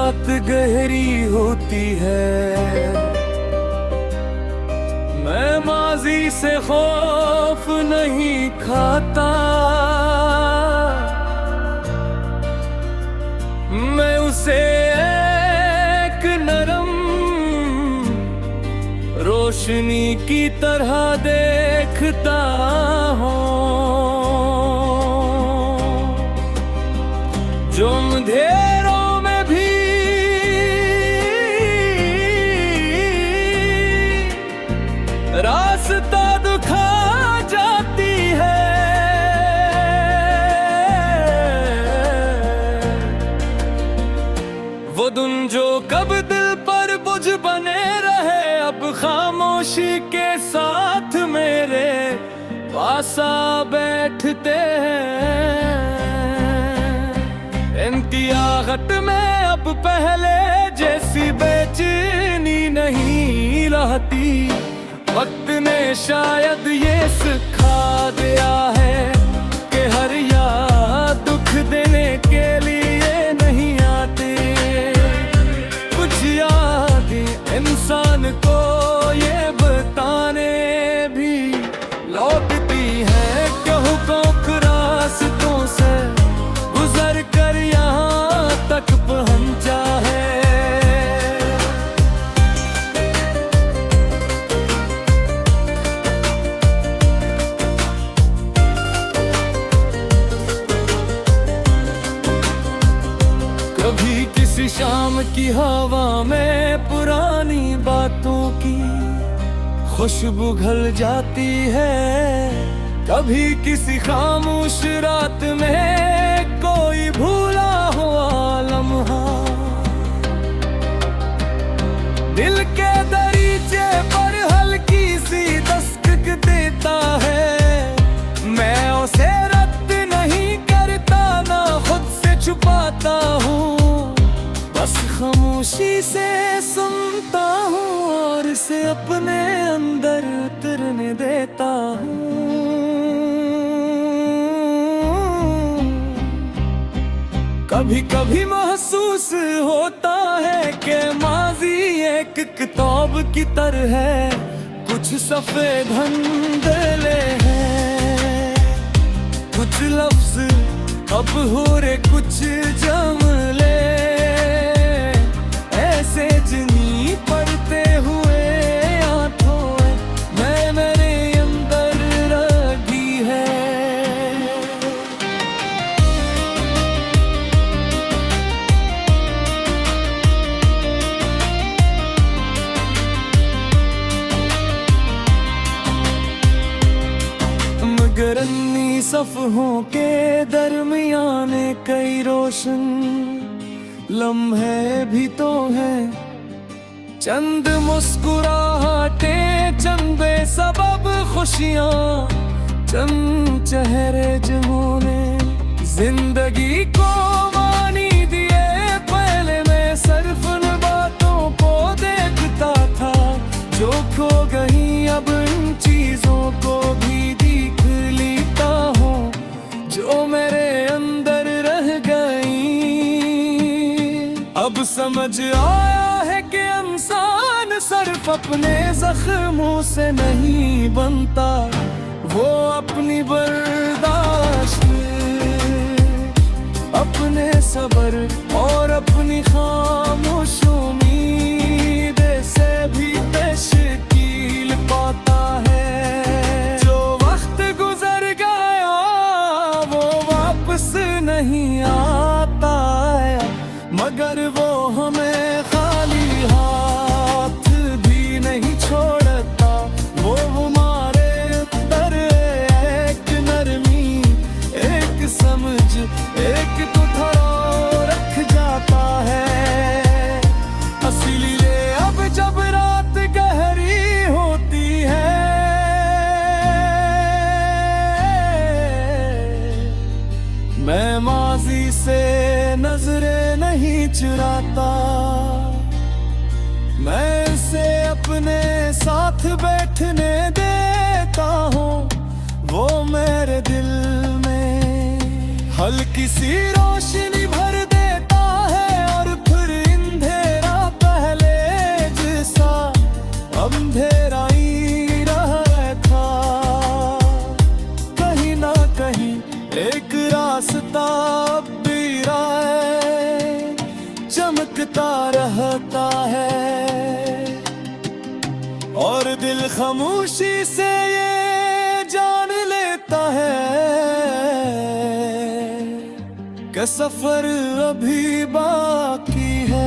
रात गहरी होती है। मैं माजी से खौफ नहीं खाता, मैं उसे एक नरम रोशनी की तरह देखता हूँ, जो अंधेरों में भी रास्ता दिखा जाती है। वो धुन जो कब दिल पर बुझ बने रहे, अब खामोशी के साथ मेरे पास आ बैठते हैं। इनकी आहट में अब पहले जैसी बेचैनी नहीं रहती। वक्त ने शायद ये सिखा दिया है कि हर याद दुख देने के लिए नहीं आते। कुछ यादें इंसान को ये बताने भी लौटती हैं कि हुक्म रास्तों से गुजर कर यहाँ तक पहुँचा है। कभी किसी शाम की हवा में पुरानी बातों की खुशबू घुल जाती है। कभी किसी खामोश रात में कोई भूला हुआ लम्हा दिल के दरीचे पर हल्की सी दस्तक देता है। मैं उसे रद्द नहीं करता, ना खुद से छुपाता हूँ, बस खामोशी से सुनता हूँ और इसे अपने अंदर उतरने देता हूँ। कभी कभी महसूस होता है कि माजी एक किताब की तरह है, कुछ सफ़े धंधले हैं, कुछ लफ्ज अब हो रे कुछ जमले, ऐसे जिन्हीं पढ़ते हुए आंखों में मेरे अंदर रखी है। मगर अन्नी सफ़हों के दरमियान कई रोशन लम्हे भी तो हैं, चंद मुस्कुराहटें, चंद बेसबब खुशियाँ, चंद चेहरे जिन्होंने जिंदगी को मानी दिए। पहले मैं सिर्फ उन बातों को देखता था जो खो गई, अब इन चीजों को भी देख लेता हूँ जो मेरे अंदर रह गई। अब समझ आया है कि इंसान सिर्फ अपने जख्मों से नहीं बनता, वो अपनी बर्दाश्त, अपने सब्र और अपनी खामोश उम्मीद से भी तश्कील पाता है। जो वक्त गुजर गया वो वापस नहीं आता है, मगर वो हमें खाली हाथ भी नहीं छोड़ता। वो हमारे अंदर एक नरमी, एक समझ, एक ठहराव रख जाता है। इसीलिए अब जब रात गहरी होती है, मैं माजी से नजरें नहीं चुराता, मैं उसे अपने साथ बैठने देता हूँ। वो मेरे दिल में हल्की सी रोशनी भर देता है और फिर इन खामोशी से ये जान लेता है कि सफर अभी बाकी है।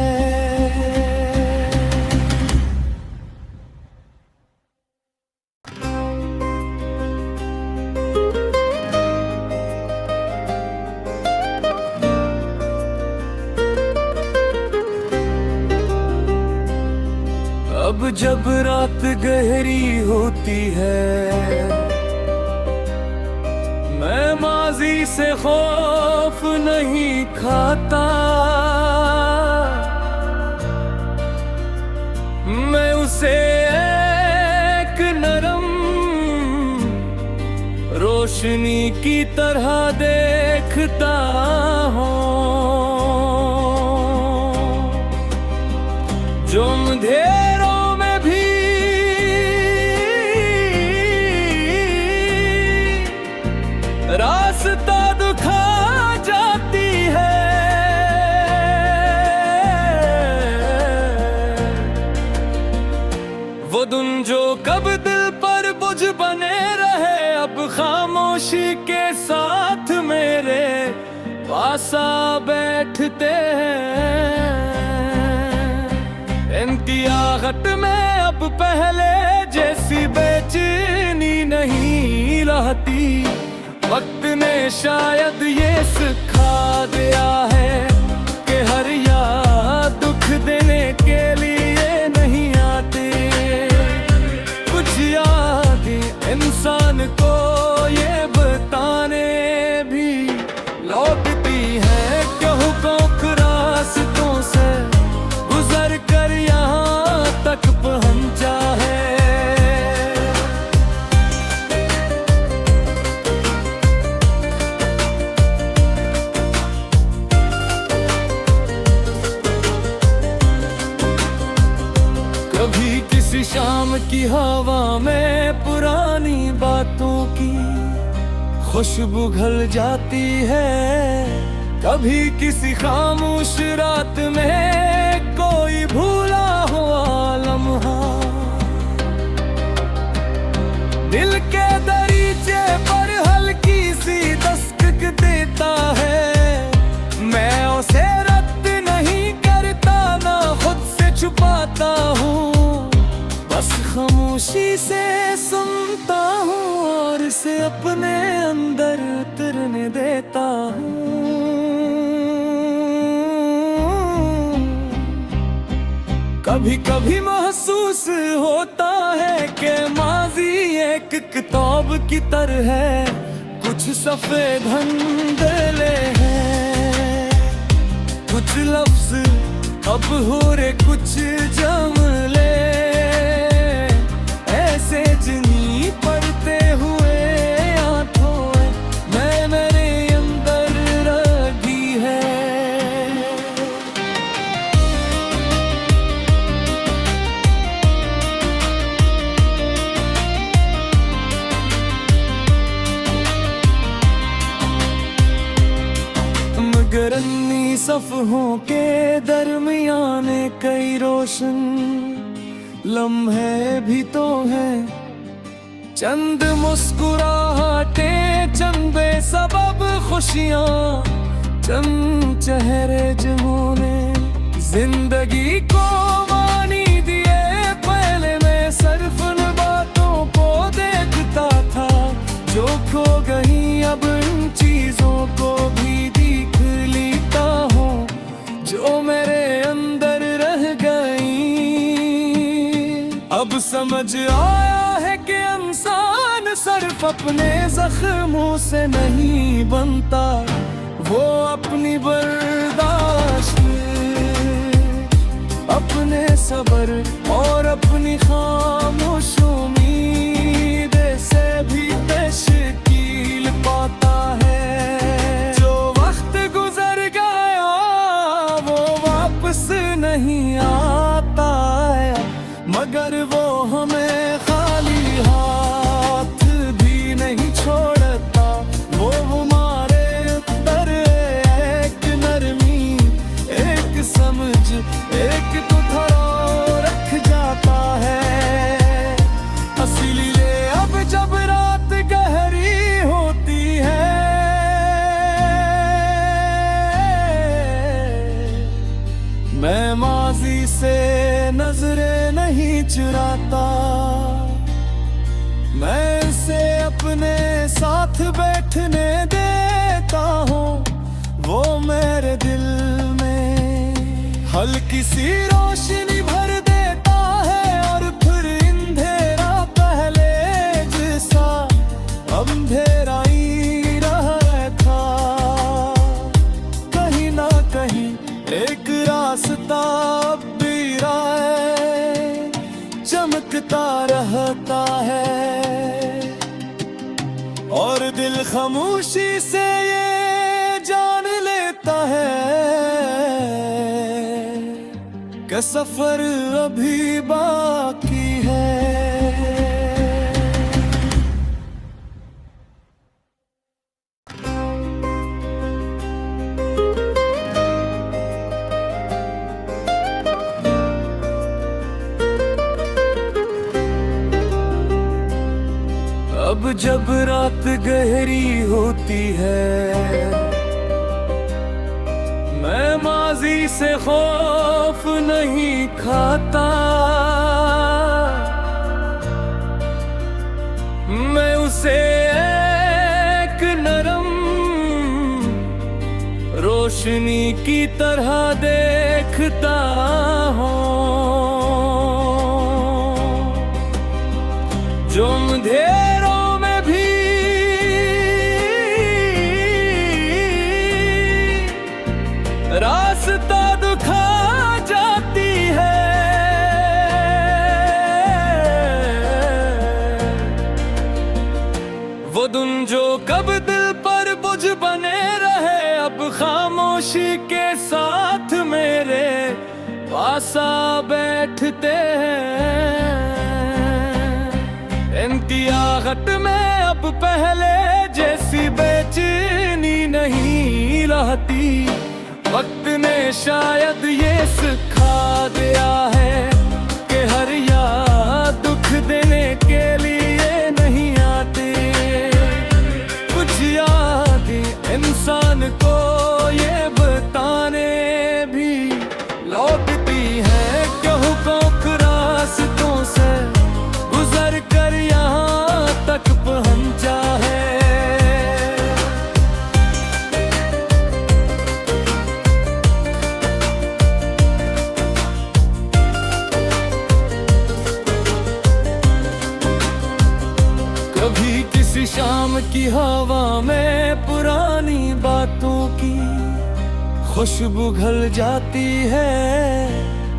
अब जब रात गहरी होती है, मैं माजी से खौफ नहीं खाता। मैं उसे एक नरम रोशनी की तरह देखता हूँ, जो अंधेरों में भी रास्ता दिखा जाती है। वो धुन जो कब दिल पर बोझ बने रहे, अब खामोशी के साथ मेरे पास आ बैठते हैं। इनकी आहट में अब पहले जैसी बेचैनी नहीं रहती। वक्त ने शायद ये सिखा दिया है कि हर याद दुख देने के लिए नहीं आते। कुछ यादें इंसान को ये बताने भी लौटती हैं कि हुक्म रास्तों से गुजर कर यहाँ तक पहुँचा है। कभी किसी शाम की हवा में पुरानी बातों की खुशबू घुल जाती है। कभी किसी खामोश रात में कोई भूला हुआ लम्हा दिल के दरीचे पर हल्की सी दस्तक देता है। मैं उसे रद्द नहीं करता, ना खुद से छुपाता हूँ, बस खामोशी से सुनता हूँ और इसे अपने अंदर उतरने देता हूँ। कभी कभी महसूस होता है कि माजी एक किताब की तरह है, कुछ सफ़े धंधले हैं, कुछ लफ्ज अब हो रे कुछ जमले, ऐसे जिनी पढ़ते हुए आंखों में मेरे अंदर रही है। मगर अन्नी सफ़हों के दरमियान कई रोशन लम्हे भी तो हैं, चंद मुस्कुराहटें, चंद बेसबब खुशियाँ, चंद चेहरे जिन्होंने जिंदगी को मानी दिए। पहले मैं सिर्फ उन बातों को देखता था जो खो गई, अब इन चीजों को भी देख लेता हूँ जो मेरे अंदर रह गई। अब समझ आया है कि इंसान सिर्फ अपने जख्मों से नहीं बनता, वो अपनी बर्दाश्त, अपने सब्र और अपनी खामोश उम्मीद से भी तश्कील पाता है। जो वक्त गुजर गया वो वापस नहीं आता है, मगर वो हमें खाली हाथ भी नहीं छोड़ता। वो हमारे अंदर एक नरमी, एक समझ, एक तो रख जाता है। नहीं चुराता, मैं इसे अपने साथ बैठने देता हूँ। वो मेरे दिल में हल्की सी रोशनी भर देता है, और फिर अंधेरा पहले जैसा अंधेरा ही रहता। कहीं ना कहीं एक रास्ता अब भी राह चमकता रहता है, और दिल खामोशी से ये जान लेता है कि सफर अभी बाकी है। अब जब रात गहरी होती है, मैं माजी से खौफ नहीं खाता, मैं उसे एक नरम रोशनी की तरह देखता हूँ, जो अंधेरों में भी रास्ता दिखा जाती है। वो धुन जो कब दिल पर बोझ बने रहे, अब खामोशी के साथ मेरे पास आ बैठते हैं। इंतियागत में अब पहले जैसी बेचैनी नहीं रहती, वक्त ने शायद ये सिखा दिया है कि हर याद दुख देने के लिए नहीं आते। कुछ यादें इंसान को ये बताने भी लौटती है कि हुक्म रास्तों से गुजर कर यहाँ तक पहुँचा है। कभी किसी शाम की हवा में पुरानी बातों की खुशबू घुल जाती है,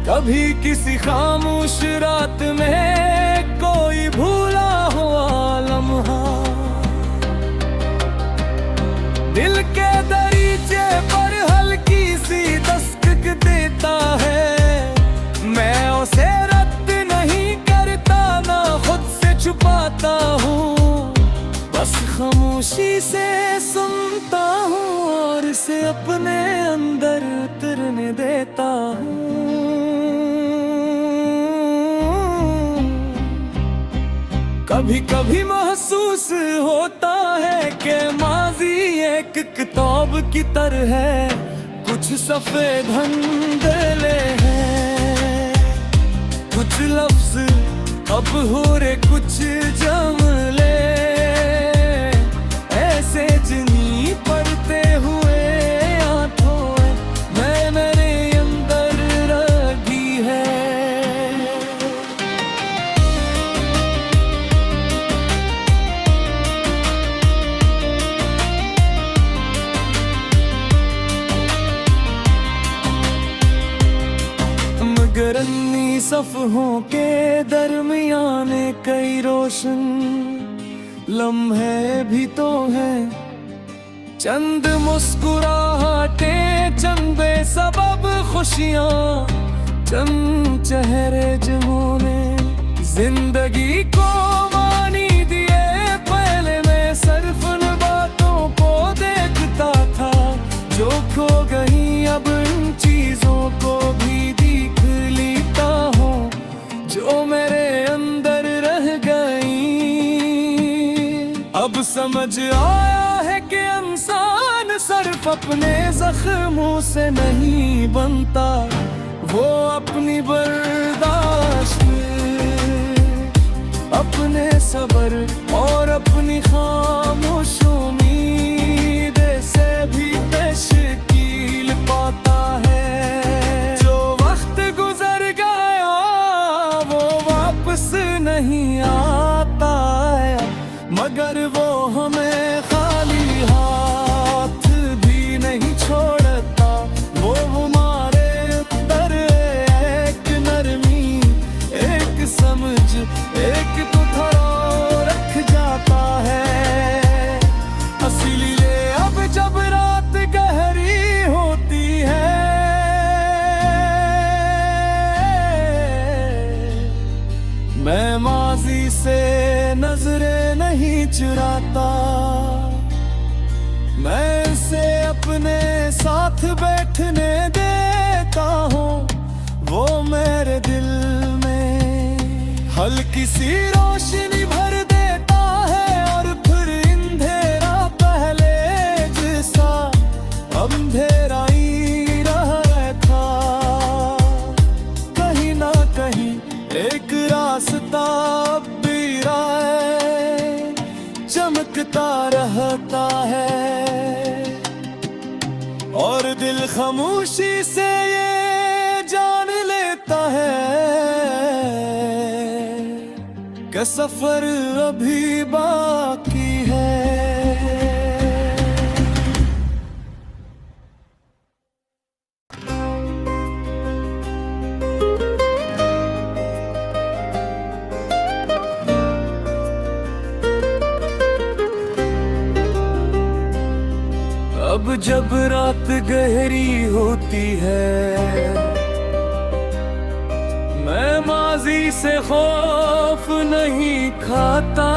कभी किसी खामोश रात में कोई भूला हुआ लम्हा दिल के दरीचे पर हल्की सी दस्तक देता है। मैं उसे रद्द नहीं करता, ना खुद से छुपाता हूँ, बस खामोशी से सुनता हूँ और इसे अपने अंदर उतरने देता हूँ। कभी कभी महसूस होता है कि माजी एक किताब की तरह है, कुछ सफ़े धंधले हैं, कुछ लफ्ज अब हो रे कुछ जमले, ऐसे जिन्हीं पढ़ते हुए आंखों में मेरे अंदर रखी है। मगर अन्नी सफ़हों के दरमियान कई रोशन लम्हे भी तो हैं, चंद मुस्कुराहटे, चंद बेसबब खुशियाँ, चंद चेहरे जिन्होंने जिंदगी को मानी दिए। पहले मैं सिर्फ उन बातों को देखता था जो खो गई, अब इन चीजों को भी देख लेता हूँ जो मेरे अंदर रह गई। अब समझ आया है कि इंसान सिर्फ अपने जख्मों से नहीं बनता, वो अपनी बर्दाश्त वापस नहीं आता है, मगर वो हमें खाली हाथ भी नहीं छोड़ता। वो हमारे अंदर एक नरमी, एक समझ, एक ठहराव रख जाता है। इसीलिए अब जब रात गहरी होती है, मैं माजी से नजरें नहीं चुराता। मैं उसे अपने साथ बैठने देता हूँ। वो मेरे दिल में हल्की सी रोशनी भर देता है, और फिर अंधेरा पहले जैसा अंधेरा ही रहता। कहीं ना कहीं एक रास्ता अब भी राह चमकता रहता है, और दिल खामोशी से ये जान लेता है कि सफर अभी बाकी है। अब जब रात गहरी होती है, मैं माजी से खौफ नहीं खाता।